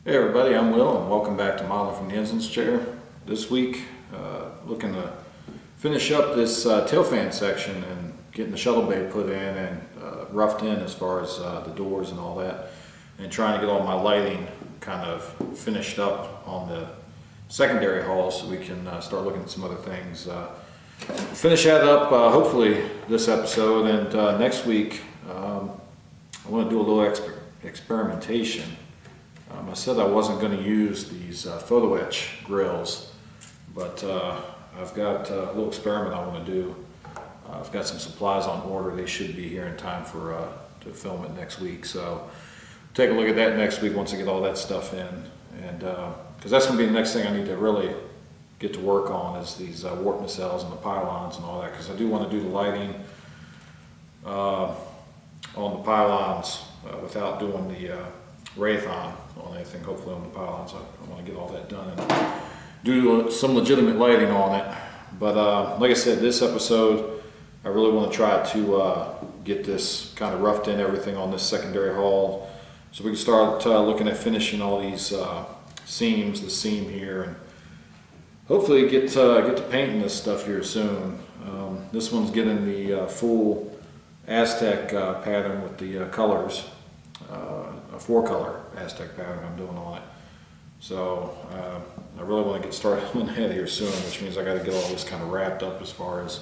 Hey everybody, I'm Will and welcome back to Modeling from the Ensign's Chair. This week, looking to finish up this tail fan section and getting the shuttle bay put in and roughed in as far as the doors and all that, and trying to get all my lighting kind of finished up on the secondary hall so we can start looking at some other things. Finish that up hopefully this episode, and next week I want to do a little experimentation. I said I wasn't going to use these photo etch grills, but I've got a little experiment I want to do. I've got some supplies on order. They should be here in time for to film it next week. So take a look at that next week once I get all that stuff in, and because that's going to be the next thing I need to really get to work on is these warp nacelles and the pylons and all that, because I do want to do the lighting on the pylons without doing the Raython on anything. Hopefully on the pylons I want to get all that done and do some legitimate lighting on it. But like I said, this episode I really want to try to get this kind of roughed in, everything on this secondary hall, so we can start looking at finishing all these seams, the seam here, and hopefully get to painting this stuff here soon. This one's getting the full Aztec pattern with the colors. A 4-color Aztec pattern I'm doing on it. So I really want to get started on that here soon, which means I got to get all this kind of wrapped up as far as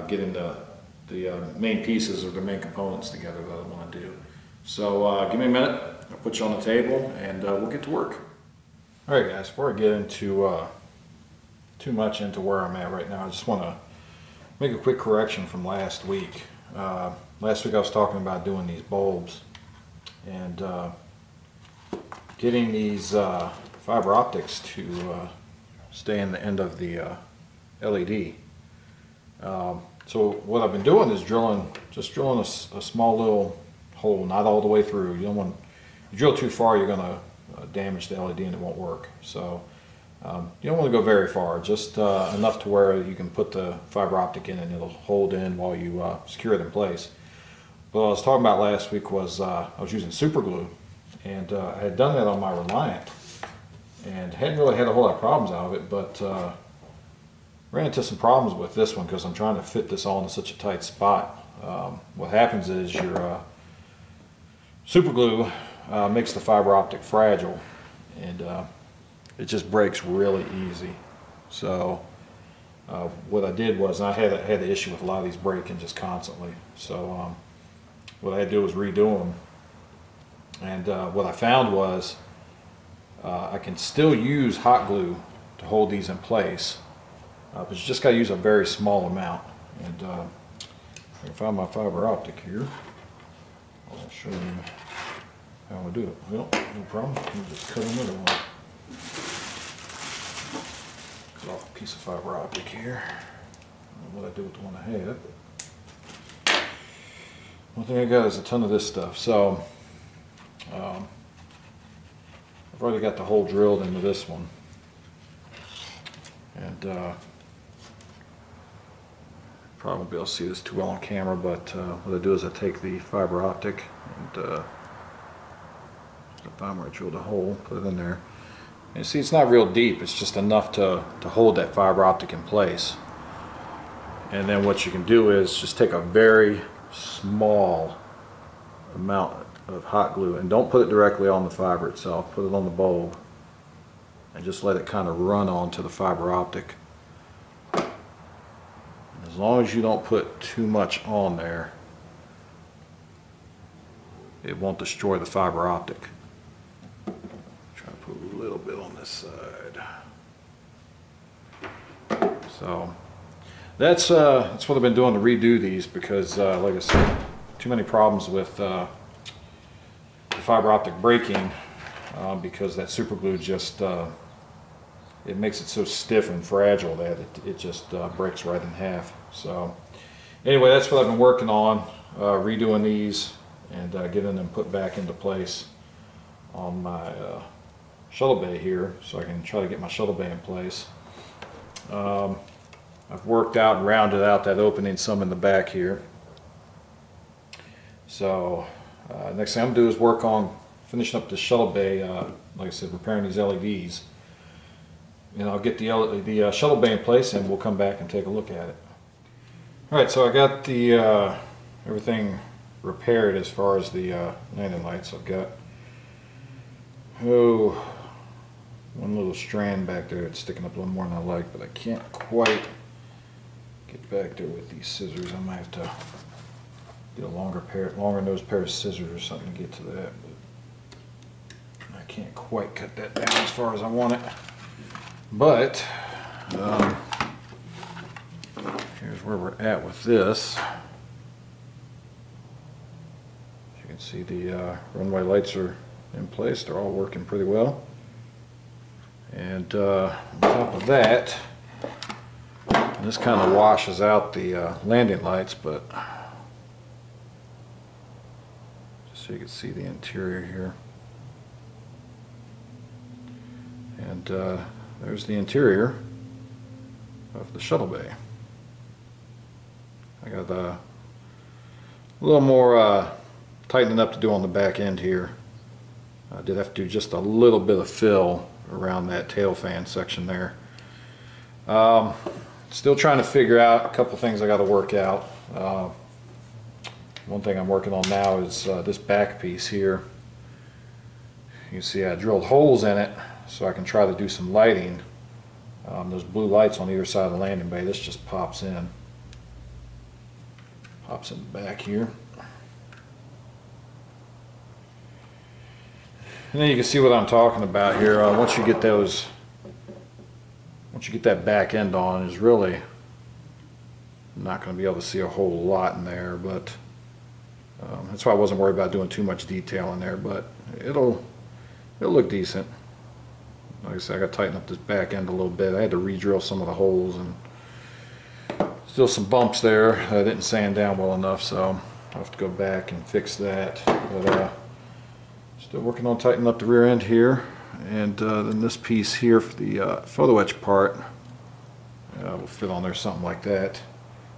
getting the main pieces or the main components together that I want to do. So give me a minute, I'll put you on the table and we'll get to work. Alright guys, before I get into too much into where I'm at right now, I just want to make a quick correction from last week. Last week I was talking about doing these bulbs and getting these fiber optics to stay in the end of the LED. So what I've been doing is just drilling a small little hole, not all the way through. You don't want, you drill too far, you're going to damage the LED and it won't work. So you don't want to go very far, just enough to where you can put the fiber optic in and it'll hold in while you secure it in place. What I was talking about last week was I was using super glue, and I had done that on my Reliant and hadn't really had a whole lot of problems out of it, but ran into some problems with this one because I'm trying to fit this all into such a tight spot. What happens is your super glue makes the fiber optic fragile, and it just breaks really easy. So what I did was, I had the issue with a lot of these breaking just constantly. So what I had to do was redo them, and what I found was I can still use hot glue to hold these in place, but you just got to use a very small amount. And I can find my fiber optic here. I'll show you how I do it. Well, no problem. I'll just cut another one. Cut off a piece of fiber optic here. I don't know what I do with the one I had. One thing I got is a ton of this stuff. So I've already got the hole drilled into this one, and probably won't be able to see this too well on camera, but what I do is I take the fiber optic and I find where I drilled a hole, put it in there, and see, it's not real deep, it's just enough to hold that fiber optic in place. And then what you can do is just take a very small amount of hot glue, and don't put it directly on the fiber itself, put it on the bulb and just let it kind of run onto the fiber optic. As long as you don't put too much on there, it won't destroy the fiber optic. Try to put a little bit on this side. So that's what I've been doing to redo these, because like I said, too many problems with the fiber optic breaking because that super glue just it makes it so stiff and fragile that it just breaks right in half. So anyway, that's what I've been working on, redoing these and getting them put back into place on my shuttle bay here, so I can try to get my shuttle bay in place. I've worked out and rounded out that opening some in the back here. So next thing I'm going to do is work on finishing up the shuttle bay, like I said, repairing these LEDs. And I'll get the shuttle bay in place and we'll come back and take a look at it. Alright, so I got the everything repaired as far as the landing lights. I've got one little strand back there that's sticking up a little more than I like, but I can't quite get back there with these scissors. I might have to get a longer nose pair of scissors or something to get to that, but I can't quite cut that down as far as I want it. But here's where we're at with this. As you can see, the runway lights are in place. They're all working pretty well. And on top of that, this kind of washes out the landing lights, but just so you can see the interior here. And there's the interior of the shuttle bay. I got a little more tightening up to do on the back end here. I did have to do just a little bit of fill around that tail fan section there. Still trying to figure out a couple things I got to work out. One thing I'm working on now is this back piece here. You can see I drilled holes in it so I can try to do some lighting. Those blue lights on either side of the landing bay, this just pops in the back here. And then you can see what I'm talking about here. Once you get that back end on, is really not going to be able to see a whole lot in there, but that's why I wasn't worried about doing too much detail in there, but it'll look decent. Like I said, I got to tighten up this back end a little bit. I had to re-drill some of the holes, and still some bumps there that I didn't sand down well enough, so I'll have to go back and fix that. But still working on tightening up the rear end here, and then this piece here for the photo etch part will fit on there something like that.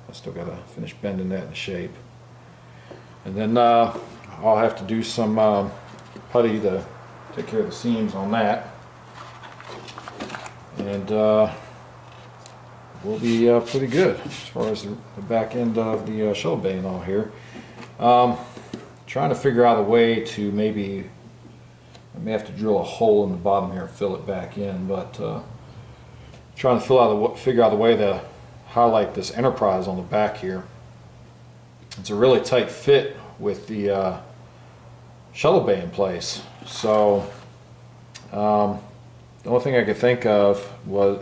I still got to finish bending that into shape, and then I'll have to do some putty to take care of the seams on that, and we'll be pretty good as far as the back end of the shuttle bay and all here. Trying to figure out a way to maybe, I may have to drill a hole in the bottom here and fill it back in, but trying to figure out a way to highlight this Enterprise on the back here. It's a really tight fit with the shuttle bay in place, so the only thing I could think of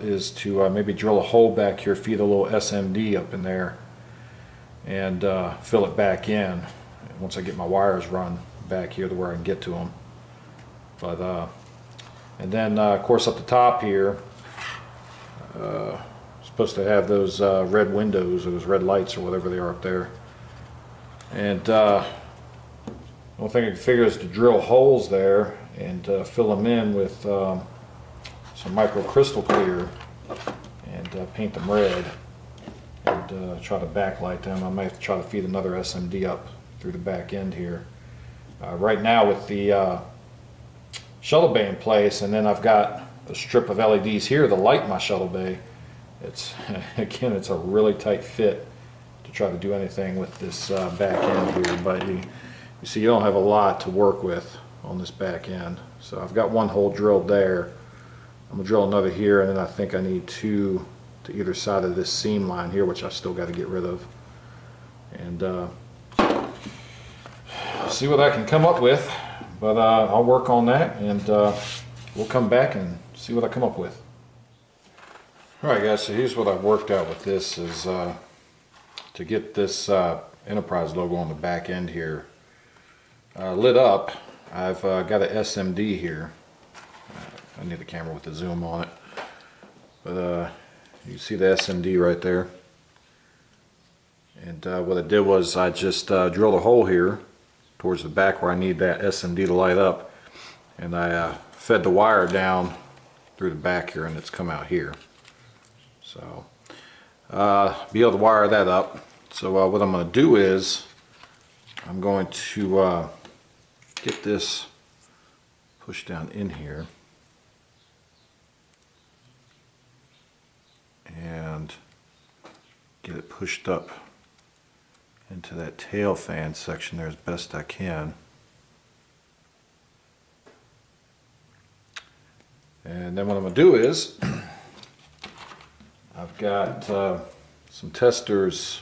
is to maybe drill a hole back here, feed a little SMD up in there, and fill it back in once I get my wires run back here to where I can get to them. But and then of course up the top here, supposed to have those red windows, or those red lights, or whatever they are up there. And the only thing I can figure is to drill holes there and fill them in with some micro crystal clear and paint them red, and try to backlight them. I might have to try to feed another SMD up through the back end here. Right now with the shuttle bay in place, and then I've got a strip of LEDs here to light my shuttle bay, it's again, it's a really tight fit to try to do anything with this back end here. But you see, you don't have a lot to work with on this back end. So I've got one hole drilled there. I'm gonna drill another here, and then I think I need two to either side of this seam line here, which I still got to get rid of, and see what I can come up with. But I'll work on that, and we'll come back and see what I come up with. Alright guys, so here's what I've worked out with this, is to get this Enterprise logo on the back end here lit up. I've got an SMD here. I need the camera with the zoom on it, but you see the SMD right there. And what I did was I just drilled a hole here towards the back where I need that SMD to light up, and I fed the wire down through the back here, and it's come out here. So be able to wire that up. So what I'm going to do is I'm going to get this push down in here and get it pushed up into that tail fan section there as best I can. And then what I'm going to do is I've got some Testors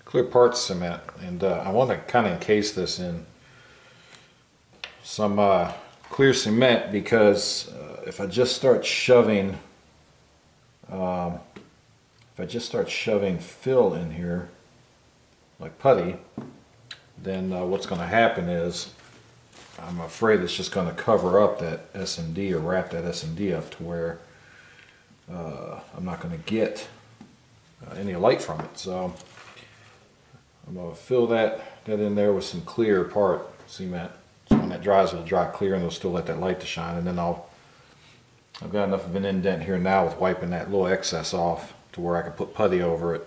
clear parts cement, and I want to kind of encase this in some clear cement, because if I just start shoving fill in here like putty, then what's going to happen is I'm afraid it's just going to cover up that SMD, or wrap that SMD up to where I'm not going to get any light from it. So I'm going to fill that in there with some clear part cement. So when that dries, it'll dry clear and it'll still let that light to shine. And then I've got enough of an indent here now with wiping that little excess off to where I can put putty over it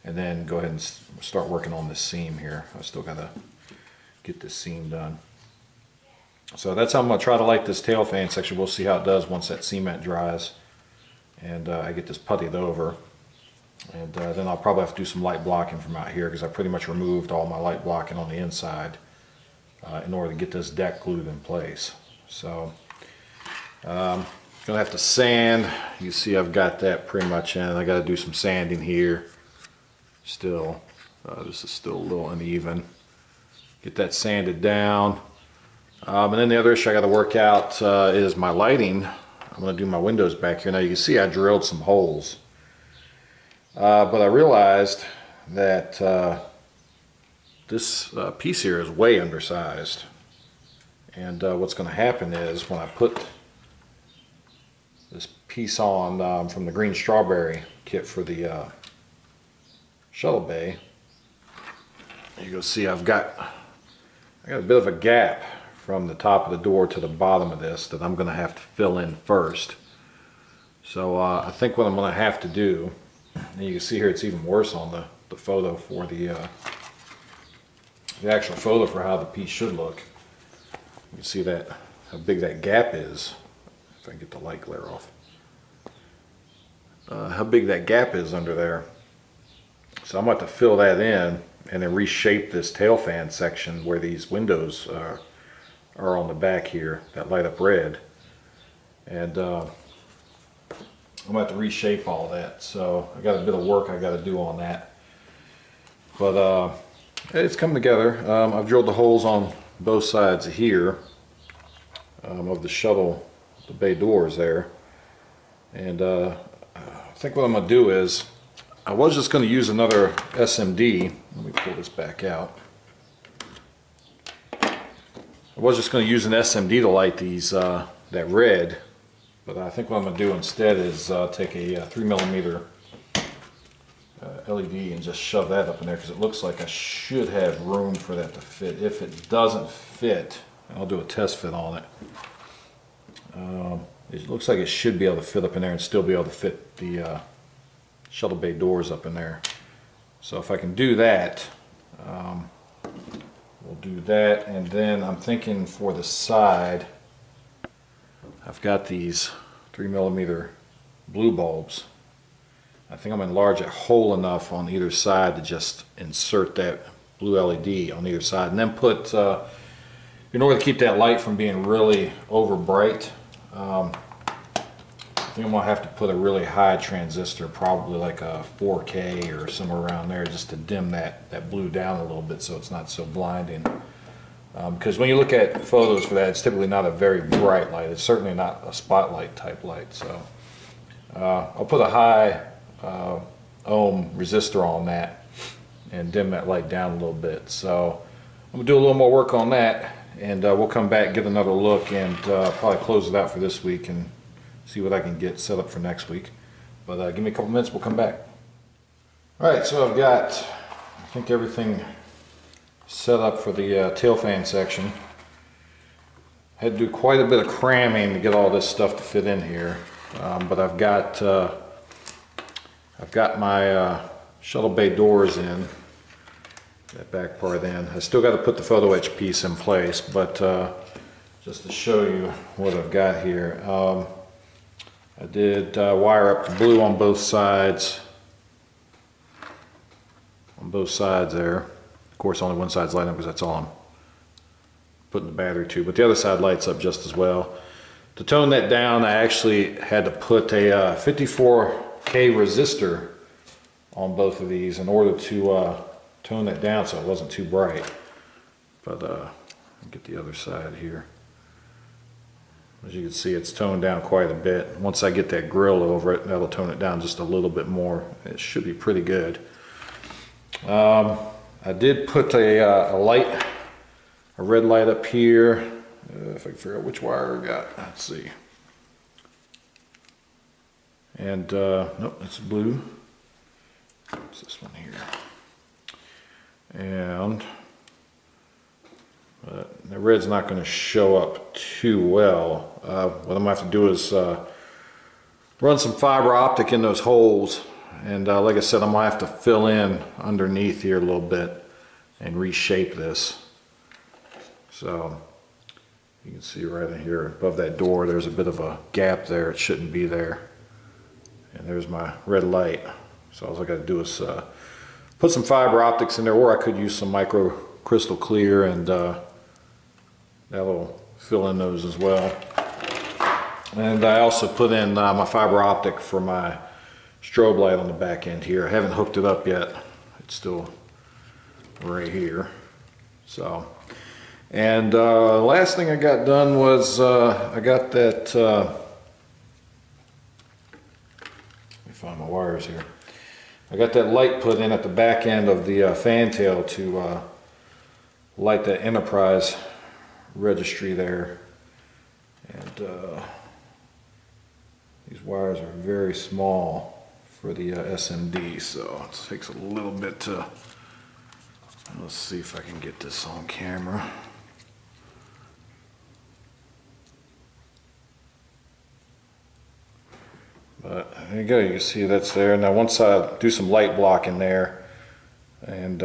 and then go ahead and start working on this seam here. I still got to get this seam done. So that's how I'm going to try to light this tail fan section. We'll see how it does once that cement dries and I get this puttied over. And then I'll probably have to do some light blocking from out here, because I pretty much removed all my light blocking on the inside in order to get this deck glued in place. So I'm gonna have to sand. You see I've got that pretty much in. I got to do some sanding here still. This is still a little uneven. Get that sanded down. And then the other issue I got to work out is my lighting. I'm going to do my windows back here. Now you can see I drilled some holes. But I realized that this piece here is way undersized. And what's going to happen is when I put this piece on from the green strawberry kit for the shuttle bay, you can see I got a bit of a gap from the top of the door to the bottom of this that I'm going to have to fill in first. So I think what I'm going to have to do, and you can see here it's even worse on the photo for the actual photo for how the piece should look. You can see that how big that gap is. If I can get the light glare off. How big that gap is under there. So I'm going to have to fill that in and then reshape this tail fan section where these windows are on the back here that light up red. And I'm going to have to reshape all that. So I got a bit of work I got to do on that. But it's coming together. I've drilled the holes on both sides here of the shuttle, the bay doors there. And I think what I'm going to do is, I was just going to use another SMD. Let me pull this back out. I was just going to use an SMD to light these that red, but I think what I'm going to do instead is take a 3mm LED and just shove that up in there, because it looks like I should have room for that to fit. If it doesn't fit, I'll do a test fit on it. It looks like it should be able to fit up in there and still be able to fit the shuttle bay doors up in there. So if I can do that, we'll do that. And then I'm thinking for the side, I've got these 3mm blue bulbs. I think I'm going to enlarge a hole enough on either side to just insert that blue LED on either side, and then put, in order to keep that light from being really over bright, I think I'm going to have to put a really high transistor, probably like a 4K or somewhere around there, just to dim that blue down a little bit so it's not so blinding. Because when you look at photos for that, it's typically not a very bright light. It's certainly not a spotlight type light. So I'll put a high ohm resistor on that and dim that light down a little bit. So I'm going to do a little more work on that, and we'll come back, get another look, and probably close it out for this week and see what I can get set up for next week. But give me a couple minutes, we'll come back. Alright, so I've got, I think, everything set up for the tail fan section. Had to do quite a bit of cramming to get all this stuff to fit in here. But I've got my shuttle bay doors in, that back part in. I still got to put the photo etch piece in place, but just to show you what I've got here. I did wire up the blue on both sides. There. Of course, only one side's lighting up because that's all I'm putting the battery to, but the other side lights up just as well. To tone that down, I actually had to put a 54K resistor on both of these in order to tone that down so it wasn't too bright. But get the other side here. As you can see, it's toned down quite a bit. Once I get that grill over it, that'll tone it down just a little bit more. It should be pretty good. I did put a light, a red light up here. If I can figure out which wire I got, let's see. And nope, it's blue. What's this one here? And the red's not going to show up too well. What I'm going to have to do is run some fiber optic in those holes, and like I said, I'm going to have to fill in underneath here a little bit and reshape this. So you can see right in here above that door there's a bit of a gap there. It shouldn't be there. And there's my red light. So all I got to do is put some fiber optics in there, or I could use some micro crystal clear, and that'll fill in those as well. And I also put in my fiber optic for my strobe light on the back end here. I haven't hooked it up yet. It's still right here. So, and last thing I got done was I got that, let me find my wires here. I got that light put in at the back end of the fantail to light that Enterprise registry there. And these wires are very small for the SMD, so it takes a little bit to, let's see if I can get this on camera. But there you go, you can see that's there. Now once I do some light block in there and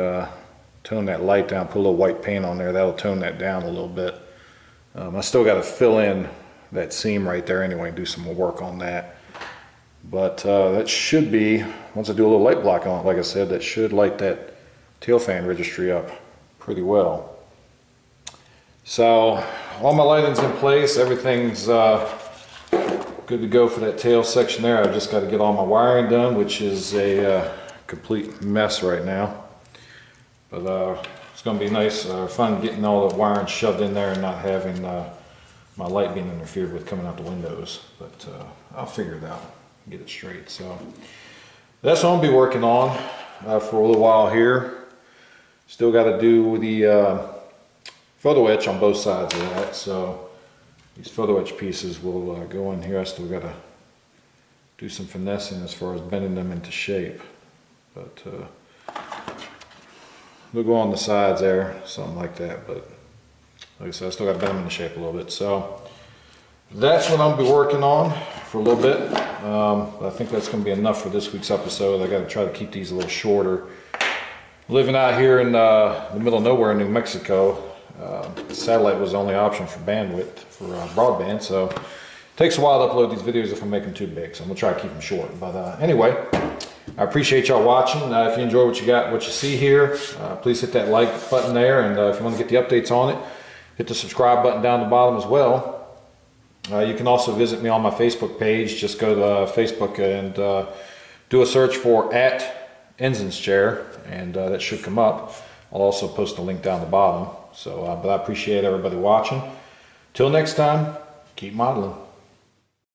tone that light down, put a little white paint on there, that'll tone that down a little bit. I still got to fill in that seam right there anyway and do some more work on that. But that should be, once I do a little light block on it, like I said, that should light that tail fan registry up pretty well. So all my lighting's in place, everything's good to go for that tail section there. I've just got to get all my wiring done, which is a complete mess right now. But it's going to be nice, fun getting all the wiring shoved in there and not having my light being interfered with coming out the windows. But I'll figure it out and get it straight. So that's what I'll be working on for a little while here. Still got to do the photo etch on both sides of that. So these photo etch pieces will go in here. I still got to do some finessing as far as bending them into shape. But they'll go on the sides there, something like that. But like I said, I still got to bend them into shape a little bit. So that's what I'm going to be working on for a little bit. But I think that's going to be enough for this week's episode. I got to try to keep these a little shorter. Living out here in the middle of nowhere in New Mexico, satellite was the only option for bandwidth for broadband, so it takes a while to upload these videos if I make them too big, so I'm gonna try to keep them short. But anyway, I appreciate y'all watching. If you enjoy what you see here, please hit that like button there, and if you want to get the updates on it, hit the subscribe button down the bottom as well. You can also visit me on my Facebook page. Just go to Facebook and do a search for @Ensign's Chair, and that should come up. I'll also post a link down the bottom. So, but I appreciate everybody watching. Till next time, keep modeling.